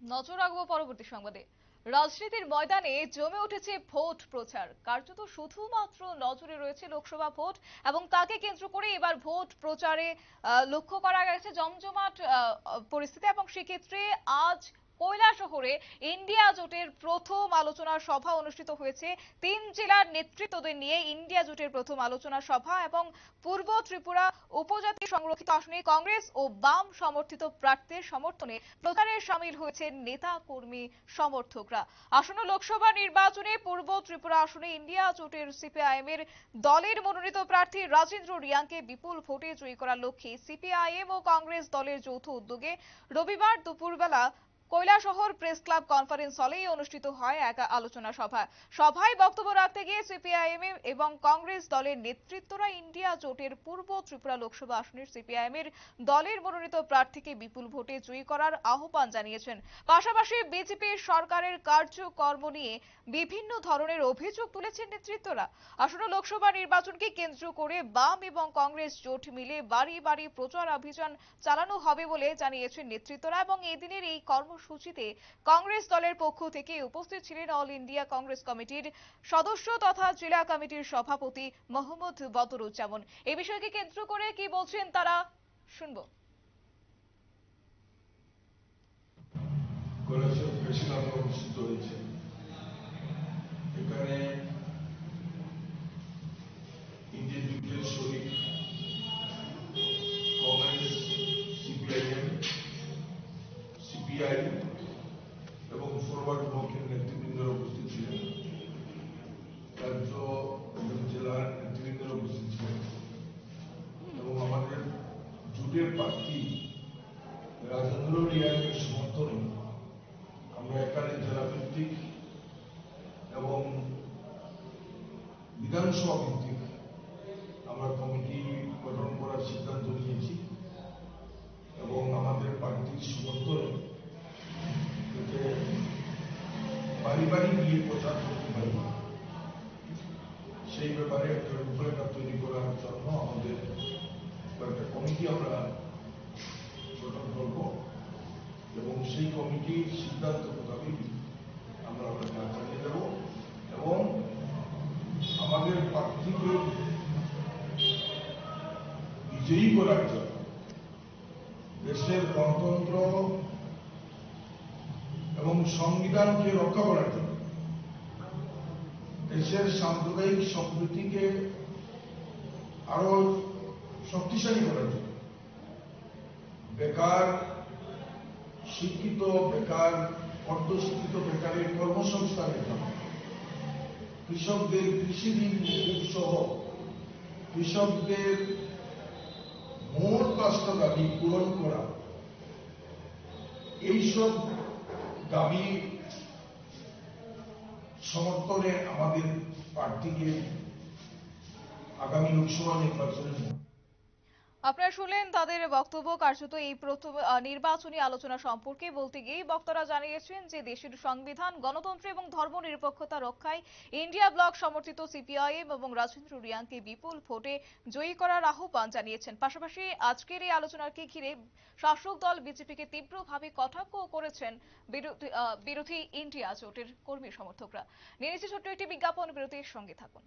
নজর রাখবো পরবর্তী সংবাদে। রাজনীতির ময়দানে জমে উঠেছে ভোট প্রচার। কার্যত শুধুমাত্র নজরে রয়েছে লোকসভা ভোট এবং তাকে কেন্দ্র করে এবার ভোট প্রচারে লক্ষ্য করা গেছে জমজমাট পরিস্থিতি। এবং সেক্ষেত্রে আজ কৈলাসহরে ইন্ডিয়া জোটের প্রথম আলোচনা সভা অনুষ্ঠিত হয়েছে। 3 জেলার নেতৃত্বদের নিয়ে ইন্ডিয়া জোটের প্রথম আলোচনা সভা এবং পূর্ব ত্রিপুরা উপজাতি সংরক্ষিত আসনে কংগ্রেস ও বাম সমর্থিত প্রার্থীর সমর্থনে প্রচারে সামিল হয়েছেন নেতা কর্মী সমর্থকরা। আসন্ন লোকসভা নির্বাচনে পূর্ব ত্রিপুরা আসনে ইন্ডিয়া জোটের সিপিআইএম এর দলের মনোনীত প্রার্থী রাজেন্দ্র রিয়াংকে বিপুল ভোটে জয়ী করার লক্ষ্যে সিপিআইএম ও কংগ্রেস দলের যৌথ উদ্যোগে রবিবার দুপুরবেলা কৈলাসহর প্রেস ক্লাব কনফারেন্স হলে অনুষ্ঠিত হয় এক আলোচনা সভা। সভায় বক্তব্য রাখতে গিয়ে সিপিআইএম এবং কংগ্রেস দলের নেতৃত্বরা ইন্ডিয়া জোটের পূর্ব ত্রিপুরা লোকসভা আসনের সিপিআইএম এর দলের মনোনীত প্রার্থীকে বিপুল ভোটে জয়ী করার আহ্বান জানিয়েছেন। পাশাপাশি বিজেপি সরকারের কার্যকর্ম নিয়ে বিভিন্ন ধরনের অভিযোগ তুলেছেন নেতৃত্বরা। আসন্ন লোকসভা নির্বাচনকে কেন্দ্র করে বাম এবং কংগ্রেস জোট মিলে বাড়ি বাড়ি প্রচার অভিযান চালানো হবে বলে জানিয়েছেন নেতৃত্বরা। এবং এদিনের এই কর্মসূচিতে কংগ্রেস দলের পক্ষ থেকে উপস্থিত ছিলেন অল ইন্ডিয়া কংগ্রেস কমিটির সদস্য তথা জেলা কমিটির সভাপতি মোহাম্মদ বদরুজ্জামান। এই বিষয়কে কেন্দ্র করে কি বলছেন তারা শুনবো। কৈলাসহর প্রেস ক্লাবে অনুষ্ঠিত হয়েছে। এখানে ইন্ডিয়া জোটের শরিক কংগ্রেস, সিপিআইএম, সিপিআই এবং ফরওয়ার্ড ব্লকের নেতৃবৃন্দরা উপস্থিত ছিলেন। রাজ্য এবং জেলার নেতৃবৃন্দরা উপস্থিত ছিলেন এবং আমাদের জোটের প্রার্থী রাজেন্দ্র রিয়াংয়ের সমর্থনে আমরা এখানে জেলা ভিত্তিক এবং বিধানসভা ভিত্তিক আমরা কমিটি গঠন করার সিদ্ধান্ত নিয়েছি এবং আমাদের পার্টির সমর্থনে যাতে বাড়ি বাড়ি গিয়ে প্রচার করতে পারি সেই ব্যাপারে একটা রূপরেখা তৈরি করার জন্য আমাদের কয়েকটা কমিটি আমরা গঠন করব এবং সেই কমিটির সিদ্ধান্ত মোতাবেক আমরা কাজ চালিয়ে যাব এবং আমাদের প্রার্থীকে বিজয়ী করার জন্য দেশের গণতন্ত্র এবং সংবিধানকে রক্ষা করার জন্য দেশের সাম্প্রদায়িক সম্প্রীতিকে আরো শক্তিশালী করার জন্য বেকার শিক্ষিত বেকার অর্ধশিক্ষিত বেকারের কর্মসংস্থানের জন্য কৃষকদের কৃষি ঋণ মুকুব সহ কৃষকদের মোট 5টা দাবি পূরণ করা, এইসব দাবি সমর্থনে আমাদের প্রার্থীকে আগামী লোকসভা নির্বাচনে। আপনারা শুনলেন তাদের বক্তব্য। কার্যত এই প্রথম নির্বাচনী আলোচনা সম্পর্কে বলতে গিয়ে বক্তারা জানিয়েছেন যে দেশের সংবিধান, গণতন্ত্র এবং ধর্মনিরপেক্ষতা রক্ষায় ইন্ডিয়া ব্লক সমর্থিত সিপিআইএম এবং রাজেন্দ্র রিয়াংকে বিপুল ভোটে জয়ী করার আহ্বান জানিয়েছেন। পাশাপাশি আজকের এই আলোচনাকে ঘিরে শাসক দল বিজেপিকে তীব্রভাবে কটাক্ষ করেছেন বিরোধী ইন্ডিয়া জোটের কর্মী সমর্থকরা। নিয়ে নিচ্ছে ছোট্ট একটি বিজ্ঞাপন, বিরতির সঙ্গে থাকুন।